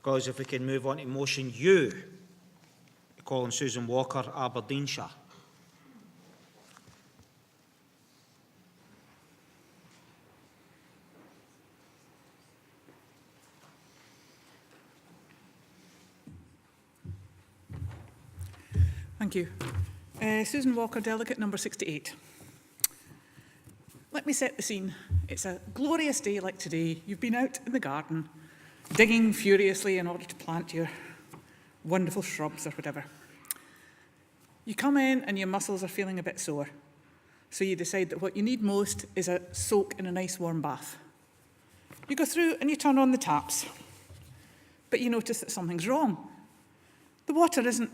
Because if we can move on to motion U, calling Susan Walker, Aberdeenshire. Thank you. Susan Walker, delegate number 68. Let me set the scene. It's a glorious day like today. You've been out in the garden, digging furiously in order to plant your wonderful shrubs or whatever. You come in and your muscles are feeling a bit sore. So you decide that what you need most is a soak in a nice warm bath. You go through and you turn on the taps, but you notice that something's wrong. The water isn't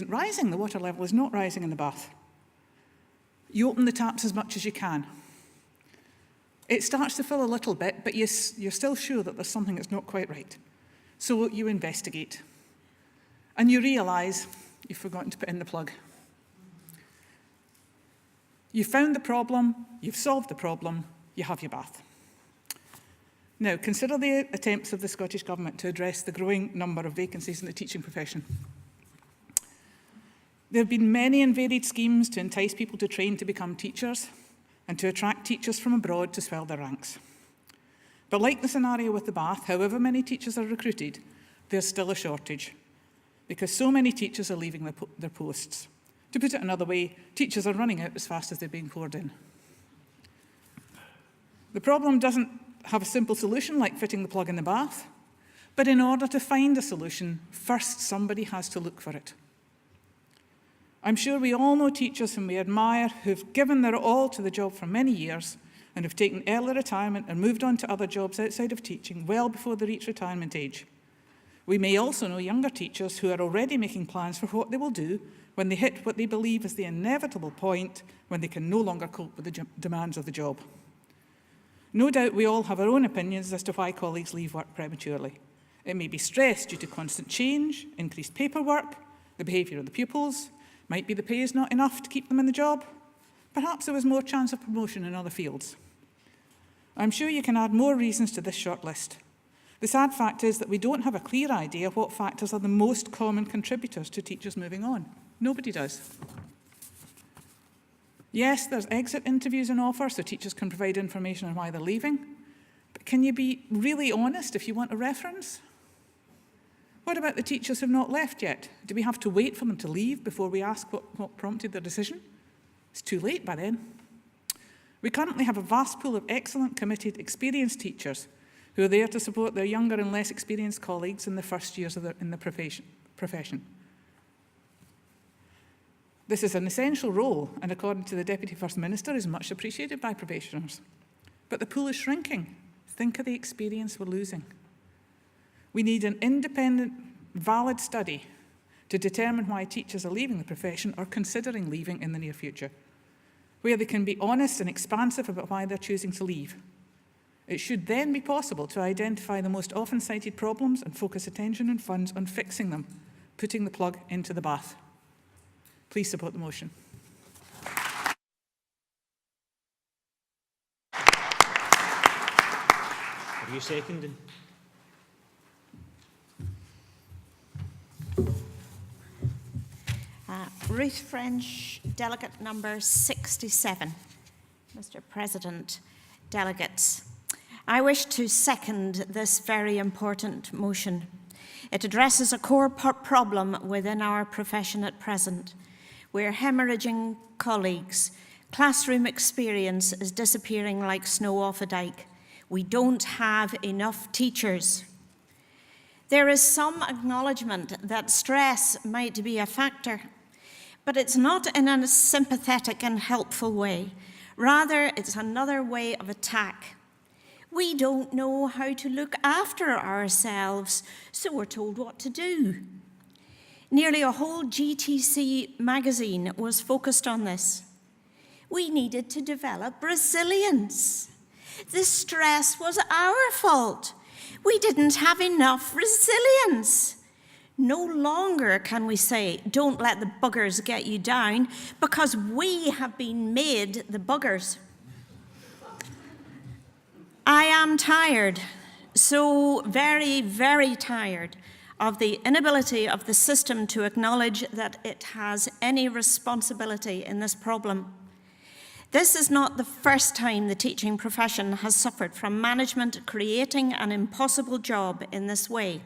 rising. The water level is not rising in the bath. You open the taps as much as you can. It starts to fill a little bit, but you're still sure that there's something that's not quite right. So you investigate. And you realise you've forgotten to put in the plug. You've found the problem, you've solved the problem, you have your bath. Now, consider the attempts of the Scottish Government to address the growing number of vacancies in the teaching profession. There have been many and varied schemes to entice people to train to become teachers and to attract teachers from abroad to swell their ranks. But like the scenario with the bath, however many teachers are recruited, there's still a shortage because so many teachers are leaving their posts. To put it another way, teachers are running out as fast as they're being poured in. The problem doesn't have a simple solution like fitting the plug in the bath, but in order to find a solution, first somebody has to look for it. I'm sure we all know teachers whom we admire who've given their all to the job for many years and have taken early retirement and moved on to other jobs outside of teaching well before they reach retirement age. We may also know younger teachers who are already making plans for what they will do when they hit what they believe is the inevitable point when they can no longer cope with the demands of the job. No doubt we all have our own opinions as to why colleagues leave work prematurely. It may be stress due to constant change, increased paperwork, the behaviour of the pupils. Might be the pay is not enough to keep them in the job. Perhaps there was more chance of promotion in other fields. I'm sure you can add more reasons to this short list. The sad fact is that we don't have a clear idea what factors are the most common contributors to teachers moving on. Nobody does. Yes, there's exit interviews and offers so teachers can provide information on why they're leaving. But can you be really honest if you want a reference? What about the teachers who have not left yet? Do we have to wait for them to leave before we ask what prompted their decision? It's too late by then. We currently have a vast pool of excellent, committed, experienced teachers who are there to support their younger and less experienced colleagues in the first years in the profession. This is an essential role, and according to the Deputy First Minister, is much appreciated by probationers. But the pool is shrinking. Think of the experience we're losing. We need an independent, valid study to determine why teachers are leaving the profession or considering leaving in the near future, where they can be honest and expansive about why they're choosing to leave. It should then be possible to identify the most often cited problems and focus attention and funds on fixing them, putting the plug into the bath. Please support the motion. Are you seconding? Ruth French, delegate number 67. Mr. President, delegates, I wish to second this very important motion. It addresses a core problem within our profession at present. We're hemorrhaging colleagues. Classroom experience is disappearing like snow off a dike. We don't have enough teachers. There is some acknowledgement that stress might be a factor, but it's not in a sympathetic and helpful way. Rather, it's another way of attack. We don't know how to look after ourselves, so we're told what to do. Nearly a whole GTC magazine was focused on this. We needed to develop resilience. The stress was our fault. We didn't have enough resilience. No longer can we say, don't let the buggers get you down, because we have been made the buggers. I am tired. so very, very tired of the inability of the system to acknowledge that it has any responsibility in this problem. This is not the first time the teaching profession has suffered from management creating an impossible job in this way.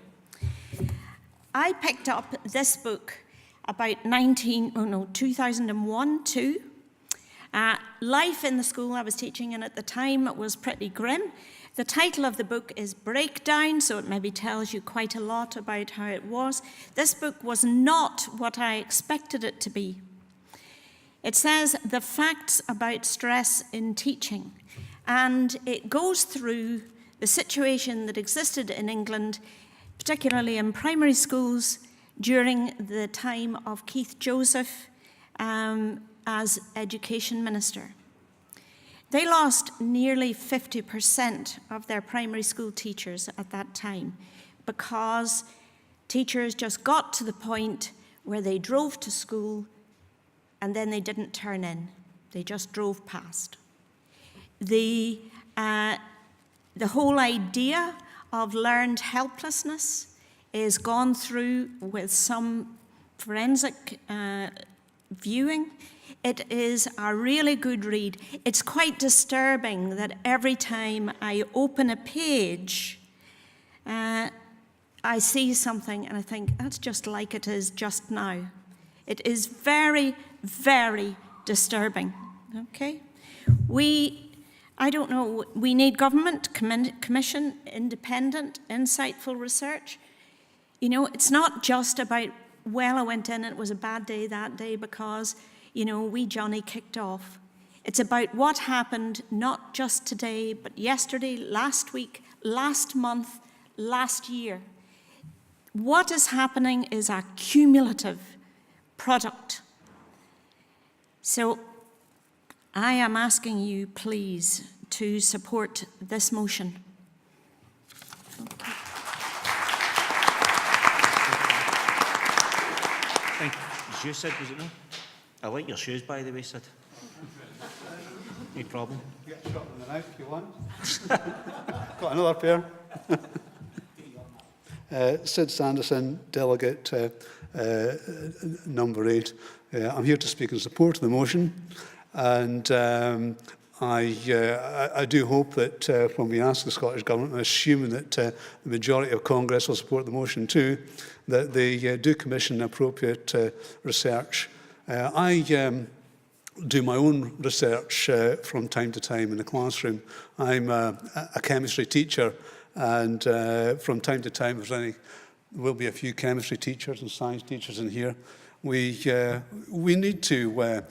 I picked up this book about 2001, too. Life in the school I was teaching in at the time was pretty grim. The title of the book is Breakdown, so it maybe tells you quite a lot about how it was. This book was not what I expected it to be. It says the facts about stress in teaching, and it goes through the situation that existed in England, particularly in primary schools, during the time of Keith Joseph as Education Minister. They lost nearly 50% of their primary school teachers at that time because teachers just got to the point where they drove to school and then they didn't turn in. They just drove past. The whole idea of learned helplessness is gone through with some forensic viewing. It is a really good read. It's quite disturbing that every time I open a page, I see something and I think, that's just like it is just now. It is very, very disturbing, okay? I don't know, we need government, commission, independent, insightful research. You know, it's not just about, well, I went in and it was a bad day that day because, you know, wee Johnny kicked off. It's about what happened not just today, but yesterday, last week, last month, last year. What is happening is a cumulative product. So I am asking you, please, to support this motion. Okay. Thank you. As you said, was it no? I like your shoes, by the way, Sid. No problem. Get a shot in the knife if you want. Got another pair. Sid Sanderson, delegate number 8. I'm here to speak in support of the motion, and I do hope that when we ask the Scottish Government, assuming that the majority of Congress will support the motion too, that they do commission appropriate research. I do my own research from time to time in the classroom. I'm a chemistry teacher, and from time to time, if there will be a few chemistry teachers and science teachers in here. We need to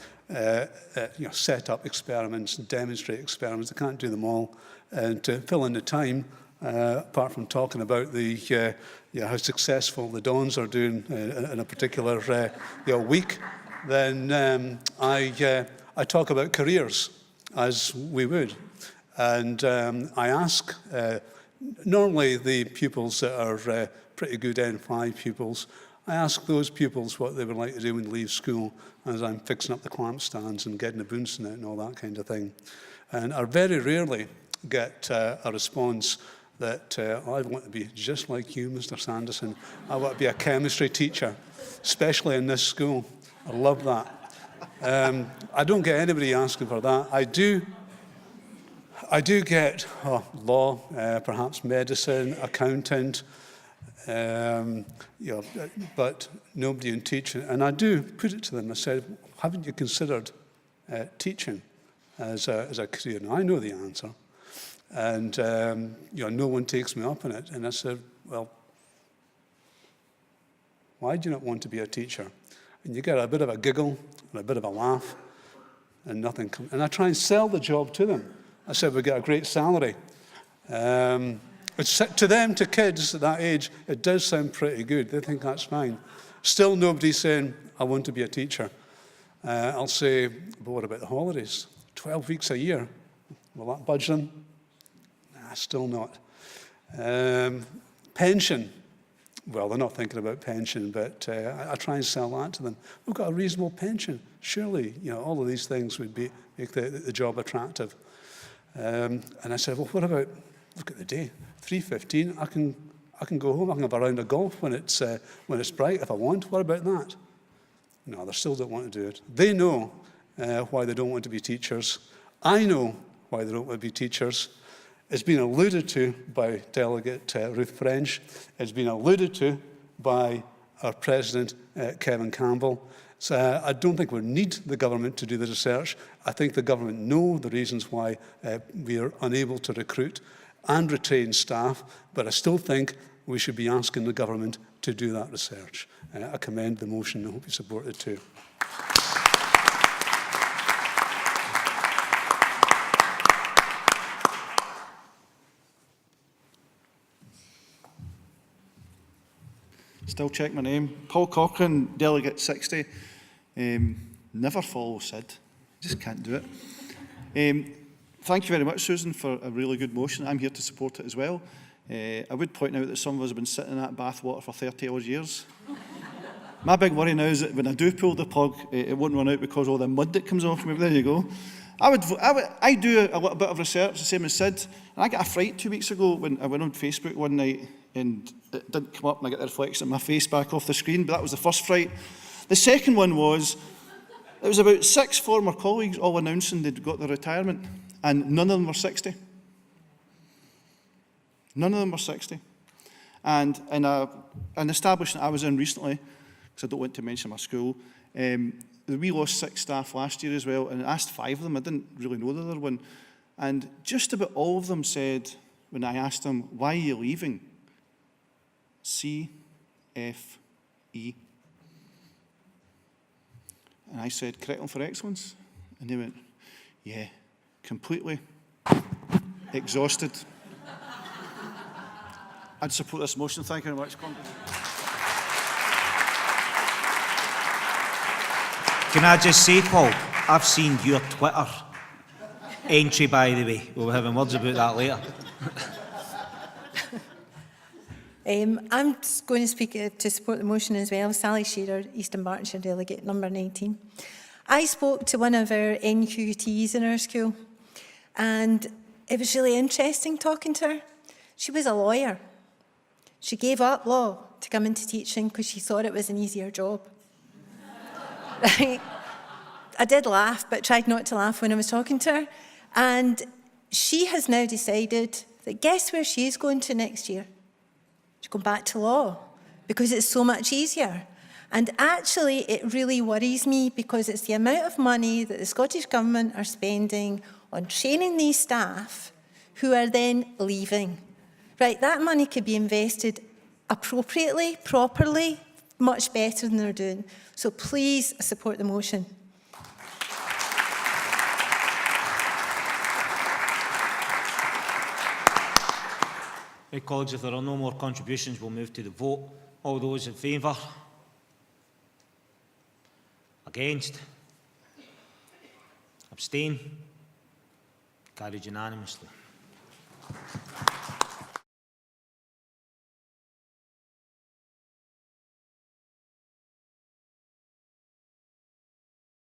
set up experiments and demonstrate experiments. I can't do them all, and to fill in the time, apart from talking about the how successful the Dons are doing in a particular week, then I talk about careers as we would, and I ask normally the pupils that are pretty good N5 pupils. I ask those pupils what they would like to do when they leave school as I'm fixing up the clamp stands and getting the boons in it and all that kind of thing. And I very rarely get a response that, I want to be just like you, Mr. Sanderson. I want to be a chemistry teacher, especially in this school. I love that. I don't get anybody asking for that. I do get law, perhaps medicine, accountant, but nobody in teaching. And I do put it to them. I said, haven't you considered teaching as a career? And I know the answer. And no one takes me up on it. And I said, well, why do you not want to be a teacher? And you get a bit of a giggle and a bit of a laugh, and nothing comes. And I try and sell the job to them. I said, we get a great salary. To them, to kids at that age, it does sound pretty good. They think that's fine. Still nobody's saying, I want to be a teacher. I'll say, but what about the holidays? 12 weeks a year. Will that budge them? Nah, still not. Pension. Well, they're not thinking about pension, but I try and sell that to them. We've got a reasonable pension. Surely, all of these things would make the job attractive. And I said, well, what about look at the day, 3:15, I can go home, I can have a round of golf when it's bright if I want. What about that? No, they still don't want to do it. They know why they don't want to be teachers. I know why they don't want to be teachers. It's been alluded to by Delegate Ruth French. It's been alluded to by our President, Kevin Campbell. So I don't think we need the government to do the research. I think the government know the reasons why we are unable to recruit and retain staff, but I still think we should be asking the government to do that research. I commend the motion. I hope you support it too. Still check my name. Paul Cochrane, Delegate 60. Never follow Sid. Just can't do it. Thank you very much, Susan, for a really good motion. I'm here to support it as well. I would point out that some of us have been sitting in that bathwater for 30 odd years. My big worry now is that when I do pull the plug, it won't run out because of all the mud that comes off me. But there you go. I do a little bit of research, the same as Sid. And I got a fright 2 weeks ago when I went on Facebook one night and it didn't come up and I got the reflection of my face back off the screen. But that was the first fright. The second one was, it was about 6 former colleagues all announcing they'd got their retirement. And none of them were 60. None of them were 60. And in an establishment I was in recently, because I don't want to mention my school, we lost 6 staff last year as well, and I asked 5 of them. I didn't really know the other one. And just about all of them said, when I asked them, why are you leaving? CFE. And I said, curriculum for excellence. And they went, yeah, completely exhausted. I'd support this motion. Thank you very much, Congress. Can I just say, Paul, I've seen your Twitter entry, by the way. We'll be having words about that later. I'm just going to speak to support the motion as well. Sally Shearer, East Aberdeenshire Delegate number 19. I spoke to one of our NQTs in our school, and it was really interesting talking to her. She was a lawyer. She gave up law to come into teaching because she thought it was an easier job. Right? I did laugh, but tried not to laugh when I was talking to her. And she has now decided that guess where she's going to next year? She's going back to law because it's so much easier. And actually, it really worries me because it's the amount of money that the Scottish Government are spending on training these staff who are then leaving. Right, that money could be invested appropriately, properly, much better than they're doing. So please support the motion. Hey, colleagues, if there are no more contributions, we'll move to the vote. All those in favour? Against? Abstain? Carried unanimously.